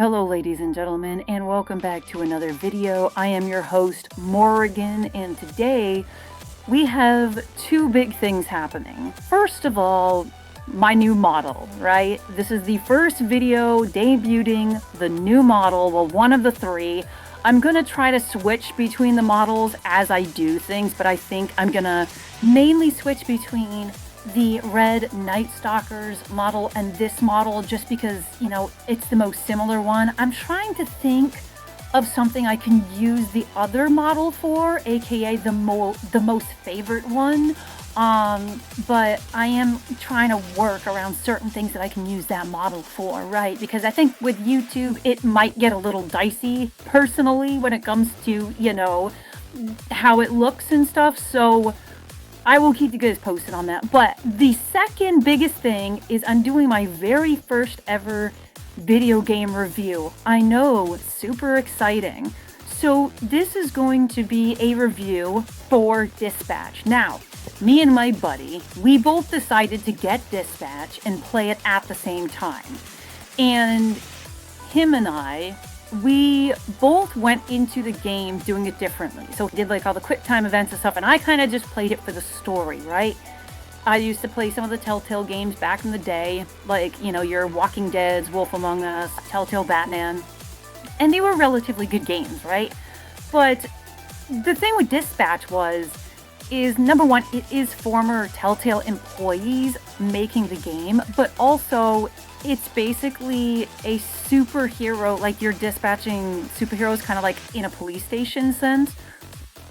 Hello ladies and gentlemen, and welcome back to another video. I am your host, Morrigan, and today we have two big things happening. First of all, my new model, right? This is the first video debuting the new model, well, one of the three. I'm gonna try to switch between the models as I do things, but I think I'm gonna mainly switch between the red Night Stalkers model and this model just because, you know, it's the most similar one. I'm trying to think of something I can use the other model for, aka the most favorite one. But I am trying to work around certain things that I can use that model for, right? Because I think with YouTube, it might get a little dicey personally when it comes to, you know, how it looks and stuff. So I will keep you guys posted on that. But the second biggest thing is I'm doing my very first ever video game review. I know, super exciting. So this is going to be a review for Dispatch. Now, me and my buddy, we both decided to get Dispatch and play it at the same time. And him and I, we both went into the game doing it differently. So we did like all the quick time events and stuff, and I kind of just played it for the story, right? I used to play some of the Telltale games back in the day, like, you know, your Walking Dead's, Wolf Among Us, Telltale Batman, and they were relatively good games, right? But the thing with Dispatch is number one, it is former Telltale employees making the game, but also it's basically a superhero, like you're dispatching superheroes kind of like in a police station sense,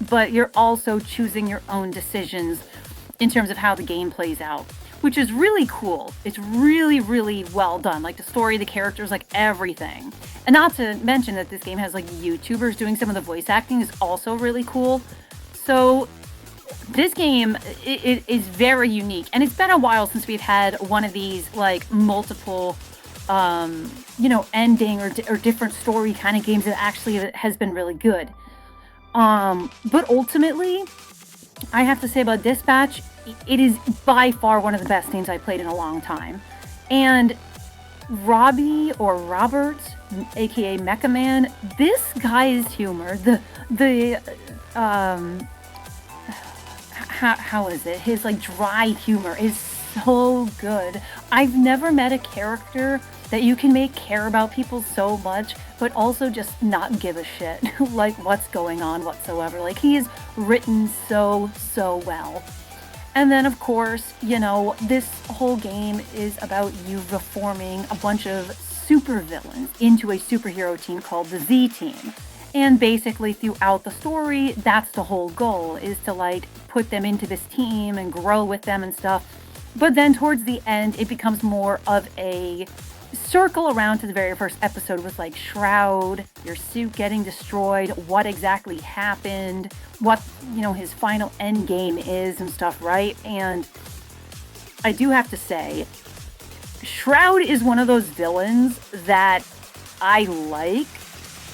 but you're also choosing your own decisions in terms of how the game plays out, which is really cool. It's really, really well done. Like the story, the characters, like everything. And not to mention that this game has like YouTubers doing some of the voice acting is also really cool. So this game, it is very unique, and it's been a while since we've had one of these like multiple, you know, ending or different story kind of games that actually has been really good. But ultimately, I have to say about Dispatch, it is by far one of the best games I played in a long time. And Robbie or Robert, aka Mecha Man, this guy's humor, how is it? His like dry humor is so good. I've never met a character that you can make care about people so much, but also just not give a shit like what's going on whatsoever. Like he is written so well. And then of course, you know, this whole game is about you reforming a bunch of supervillains into a superhero team called the Z Team. And basically throughout the story, that's the whole goal, is to like put them into this team and grow with them and stuff. But then towards the end, it becomes more of a circle around to the very first episode with like Shroud, your suit getting destroyed, what exactly happened, what, you know, his final end game is and stuff, right? And I do have to say, Shroud is one of those villains that I like,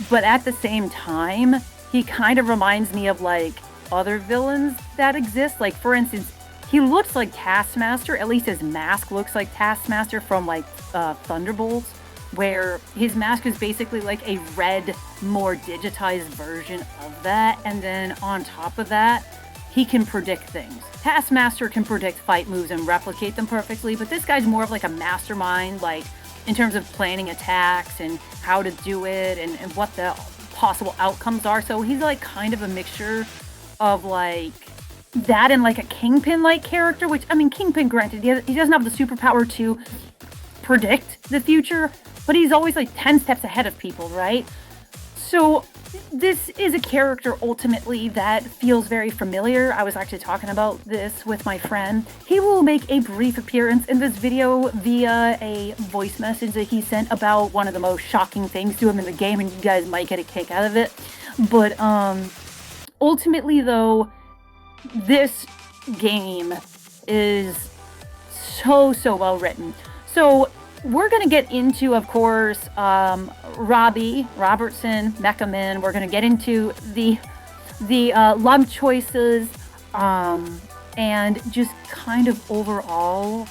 but at the same time, he kind of reminds me of like other villains that exist. Like for instance, he looks like Taskmaster, at least his mask looks like Taskmaster from like Thunderbolts, where his mask is basically like a red, more digitized version of that. And then on top of that, he can predict things. Taskmaster can predict fight moves and replicate them perfectly, but this guy's more of like a mastermind, like in terms of planning attacks and how to do it and what the possible outcomes are. So he's like kind of a mixture of like that and like a Kingpin-like character, which, I mean, Kingpin, granted, he doesn't have the superpower to predict the future, but he's always like 10 steps ahead of people, right? So this is a character ultimately that feels very familiar. I was actually talking about this with my friend. He will make a brief appearance in this video via a voice message that he sent about one of the most shocking things to him in the game, and you guys might get a kick out of it. But ultimately though, this game is so well written. So we're going to get into, of course, Robbie Robertson, Mecha Man. We're going to get into the love choices, and just kind of overall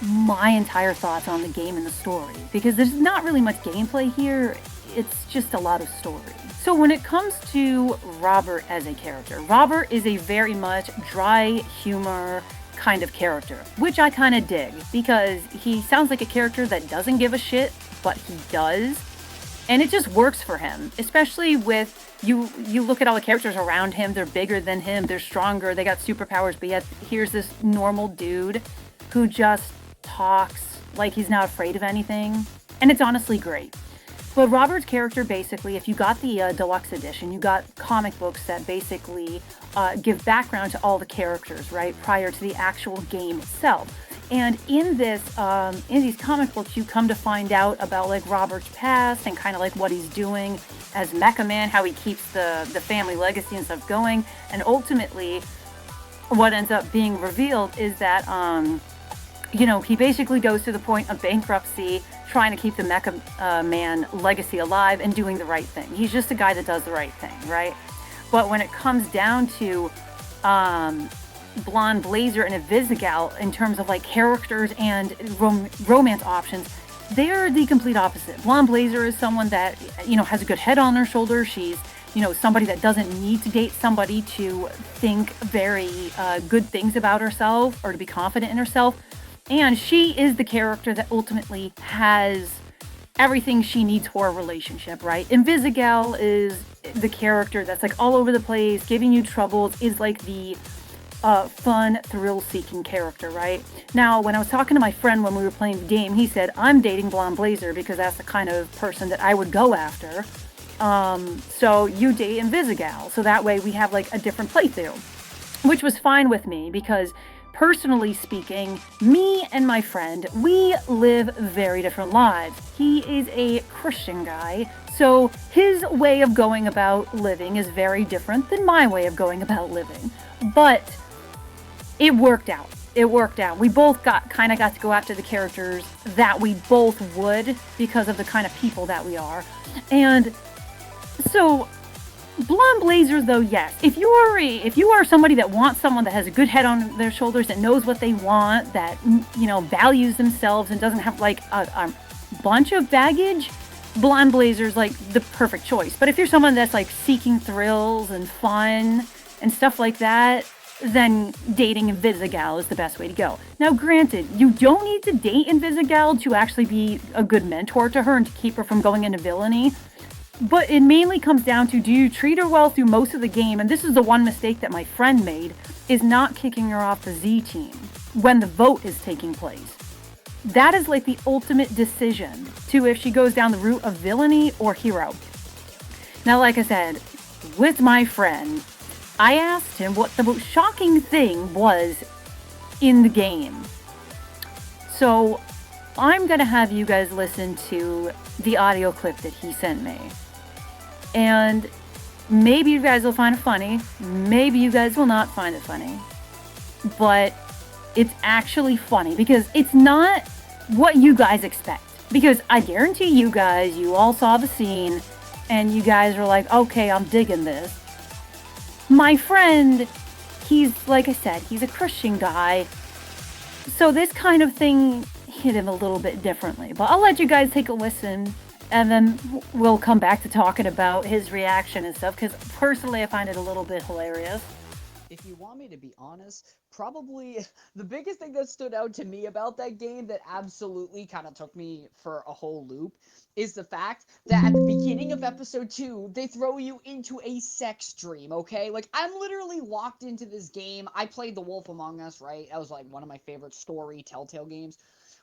my entire thoughts on the game and the story, because there's not really much gameplay here, it's just a lot of story. So when it comes to Robert as a character, Robert is a very much dry humor kind of character, which I kind of dig, because he sounds like a character that doesn't give a shit, but he does. And it just works for him, especially with you look at all the characters around him, they're bigger than him, they're stronger, they got superpowers, but yet here's this normal dude who just talks like he's not afraid of anything. And it's honestly great. But Robert's character, basically, if you got the deluxe edition, you got comic books that basically give background to all the characters, right, prior to the actual game itself. And in these comic books, you come to find out about like Robert's past and kind of like what he's doing as Mecha Man, how he keeps the family legacy and stuff going. And ultimately, what ends up being revealed is that he basically goes to the point of bankruptcy, trying to keep the Mecha Man legacy alive and doing the right thing. He's just a guy that does the right thing, right? But when it comes down to Blonde Blazer and Invisigal in terms of like characters and romance options, they're the complete opposite. Blonde Blazer is someone that, has a good head on her shoulders. She's, somebody that doesn't need to date somebody to think very good things about herself or to be confident in herself. And she is the character that ultimately has everything she needs for a relationship, right? Invisigal is the character that's like all over the place, giving you troubles, is like the fun, thrill-seeking character, right? Now, when I was talking to my friend when we were playing the game, he said, I'm dating Blonde Blazer because that's the kind of person that I would go after. So you date Invisigal. So that way we have like a different playthrough, which was fine with me because personally speaking, me and my friend, we live very different lives. He is a Christian guy, so his way of going about living is very different than my way of going about living. But it worked out. It worked out. We both got to go after the characters that we both would because of the kind of people that we are. And so Blonde Blazer, though, yes. If you are somebody that wants someone that has a good head on their shoulders, that knows what they want, that values themselves and doesn't have like a bunch of baggage, Blonde Blazer's like the perfect choice. But if you're someone that's like seeking thrills and fun and stuff like that, then dating Invisigal is the best way to go. Now, granted, you don't need to date Invisigal to actually be a good mentor to her and to keep her from going into villainy. But it mainly comes down to, do you treat her well through most of the game? And this is the one mistake that my friend made, is not kicking her off the Z team when the vote is taking place. That is like the ultimate decision to if she goes down the route of villainy or hero. Now, like I said, with my friend, I asked him what the most shocking thing was in the game. So I'm going to have you guys listen to the audio clip that he sent me. And maybe you guys will find it funny. Maybe you guys will not find it funny. But it's actually funny because it's not what you guys expect. Because I guarantee you guys, you all saw the scene and you guys are like, okay, I'm digging this. My friend, he's, like I said, he's a Christian guy. So this kind of thing hit him a little bit differently. But I'll let you guys take a listen. And then we'll come back to talking about his reaction and stuff, because personally I find it a little bit hilarious. If you want me to be honest, probably the biggest thing that stood out to me about that game that absolutely kind of took me for a whole loop is the fact that at the beginning of episode 2, they throw you into a sex dream, okay? Like, I'm literally locked into this game. I played The Wolf Among Us, right? That was like one of my favorite story Telltale games.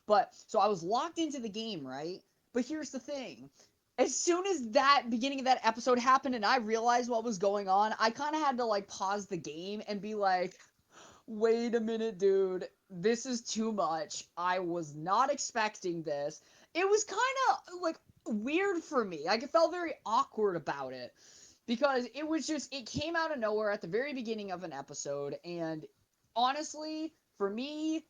But, so I was locked into the game, right? But here's the thing. As soon as that beginning of that episode happened and I realized what was going on, I kind of had to like pause the game and be like, wait a minute, dude. This is too much. I was not expecting this. It was kind of like weird for me. Like, it felt very awkward about it because it was just, it came out of nowhere at the very beginning of an episode. And honestly, for me,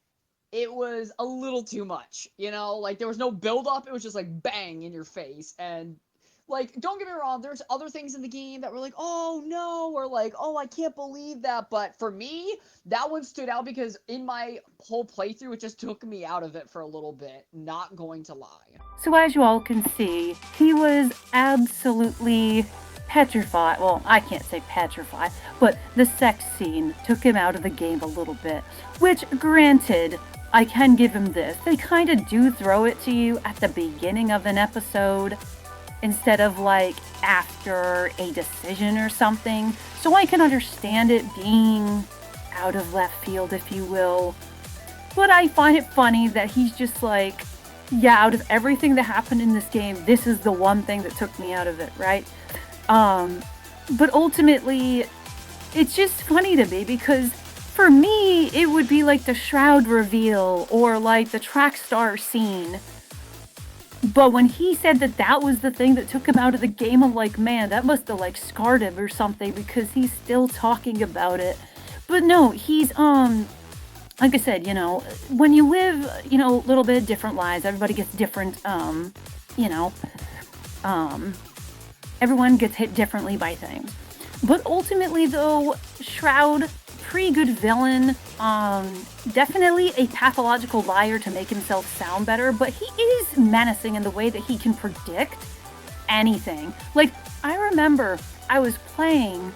it was a little too much, like there was no build up. It was just like bang in your face. And Like, don't get me wrong, there's other things in the game that were like, oh no, or like, oh, I can't believe that. But for me, that one stood out because in my whole playthrough, it just took me out of it for a little bit, not going to lie. So as you all can see, he was absolutely petrified. Well, I can't say petrified, but the sex scene took him out of the game a little bit. Which, granted, I can give him this. They kind of do throw it to you at the beginning of an episode instead of like after a decision or something. So I can understand it being out of left field, if you will. But I find it funny that he's just like, yeah, out of everything that happened in this game, this is the one thing that took me out of it, right? But ultimately, it's just funny to me because for me, it would be like the Shroud reveal or like the track star scene. But when he said that that was the thing that took him out of the game, I'm like, man, that must have like scarred him or something because he's still talking about it. But no, he's, like I said, you know, when you live, you know, a little bit different lives, everybody gets different, you know, everyone gets hit differently by things. But ultimately, though, Shroud, pretty good villain, definitely a pathological liar to make himself sound better, but he is menacing in the way that he can predict anything. Like, I remember I was playing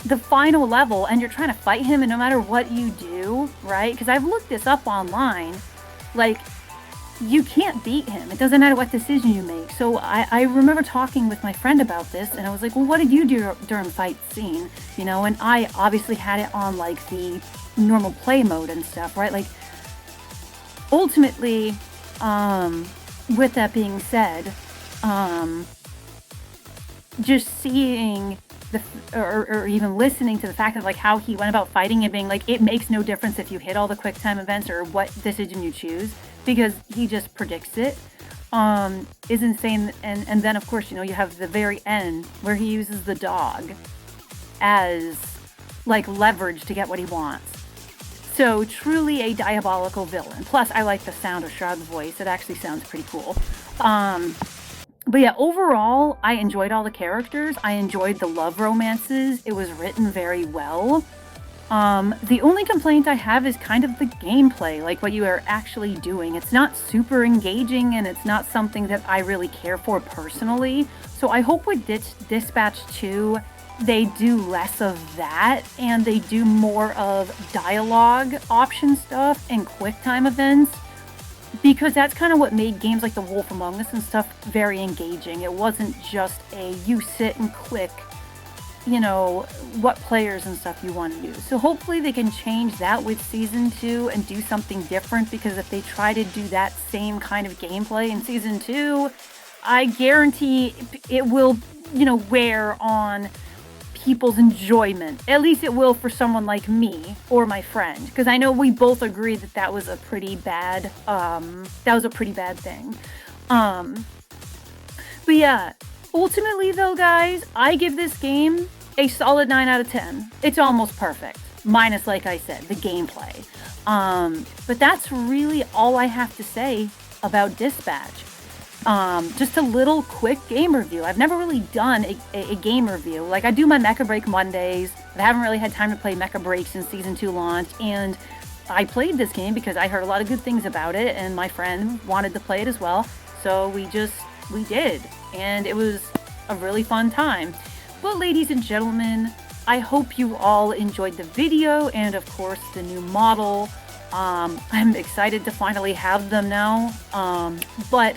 the final level and you're trying to fight him, and no matter what you do, right? Because I've looked this up online, like, you can't beat him. It doesn't matter what decision you make. So I remember talking with my friend about this, and I was like, well, what did you do during fight scene? You know, and I obviously had it on like the normal play mode and stuff, right? Like, ultimately, with that being said, just seeing or even listening to the fact of like how he went about fighting and being like, it makes no difference if you hit all the quick time events or what decision you choose because he just predicts it, is insane. And then of course, you know, you have the very end where he uses the dog as like leverage to get what he wants. So truly a diabolical villain. Plus I like the sound of Shroud's voice. It actually sounds pretty cool. But yeah, overall, I enjoyed all the characters. I enjoyed the love romances. It was written very well. The only complaint I have is kind of the gameplay, like what you are actually doing. It's not super engaging, and it's not something that I really care for personally. So I hope with Dispatch 2, they do less of that, and they do more of dialogue option stuff and quick time events. Because that's kind of what made games like The Wolf Among Us and stuff very engaging. It wasn't just a you sit and click, you know, what players and stuff you want to use. So hopefully they can change that with Season 2 and do something different, because if they try to do that same kind of gameplay in Season 2, I guarantee it will, you know, wear on people's enjoyment. At least it will for someone like me or my friend, because I know we both agree that that was a pretty bad thing. But yeah, ultimately though, guys, I give this game a solid 9 out of 10. It's almost perfect, minus, like I said, the gameplay. But that's really all I have to say about Dispatch. Just a little quick game review. I've never really done a game review. Like, I do my Mecha Break Mondays. I haven't really had time to play Mecha Break since Season 2 launch, and I played this game because I heard a lot of good things about it, and my friend wanted to play it as well. So we did, and it was a really fun time. But ladies and gentlemen, I hope you all enjoyed the video, and of course the new model. I'm excited to finally have them now, but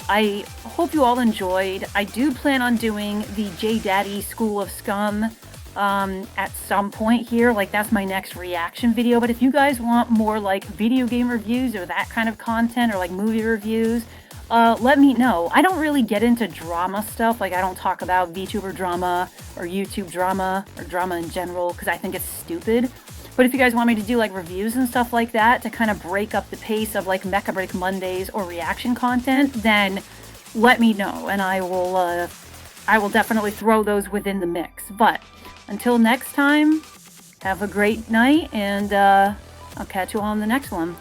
I hope you all enjoyed. I do plan on doing the J Daddy School of Scum at some point here. Like, that's my next reaction video. But if you guys want more like video game reviews or that kind of content, or like movie reviews, let me know. I don't really get into drama stuff. Like, I don't talk about VTuber drama or YouTube drama or drama in general because I think it's stupid. But if you guys want me to do like reviews and stuff like that to kind of break up the pace of like Mecha Break Mondays or reaction content, then let me know, and I will definitely throw those within the mix. But until next time, have a great night, and I'll catch you all on the next one.